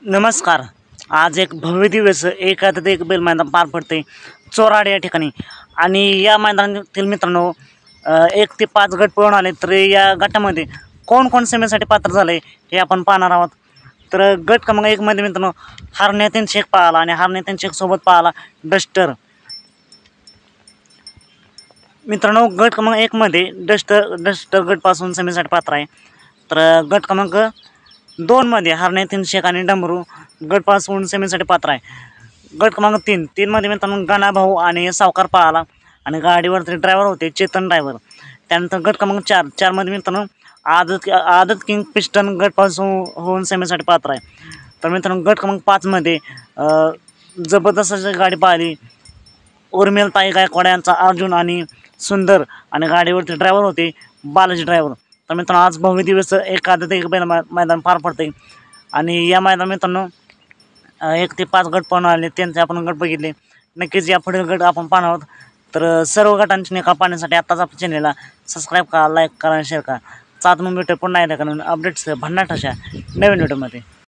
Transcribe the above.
नमस्कार. आज एक भव्य दिवस एकादत एक बैल मैदान पार पडते चोराड या ठिकाणी आणि या मैदानातील मित्रांनो 1 ते 5 गट पळून आले. तर या गटामध्ये कोण कोण सेमीसाठी पात्र झाले हे आपण पाहणार आहोत. तर गट क्रमांक 1 मध्ये मित्रांनो हरण्यातीन शेख पाहिला आणि हरण्यातीन शेख सोबत पाहिला डस्टर. मित्रांनो गट क्रमांक 1 मध्ये डस्टर गटपासून सेमीसाठी पात्र आहे. तर गट क्रमांक 2 मध्ये हरण्यातीन शेख आणि डमरू गटपासून सेमीसाठी पात्र आहे. गट क्रमांक 3 मध्ये मित्रांनो गणा भाऊ आणि सावकार पाहिला आणि गाडीवरचे ड्रायव्हर होते चेतन ड्रायव्हर. त्यानंतर गट क्रमांक 4 मध्ये मित्रांनो आदत किंग पिस्टन गटपासून होऊन सेमीसाठी पात्र आहे. तर मित्रांनो गट क्रमांक 5 मध्ये जबरदस्त अशी गाडी पाहिली उर्मिल ताई गायकवाड यांचा अर्जुन आणि सुंदर आणि गाडीवरचे ड्रायव्हर होते बालाजी ड्रायव्हर. तर मित्रांनो आज भव्य दिवस एकादत एक बैल मैदान पार पडते आणि या मैदान मित्रांनो 1 ते 5 गट पाहून आले त्यांचे आपण गट बघितले. नक्कीच या पुढील गट आपण पाहणार आहोत. तर सर्व गटांची निकाल पाहण्यासाठी आत्ताच आपल्या चॅनलला सबस्क्राईब करा, लाईक करा, शेअर करा. चालतं मग भेटू पुन्हा एकदा कारण अपडेट्स भन्नाट अशा नवीन व्हिडिओमध्ये.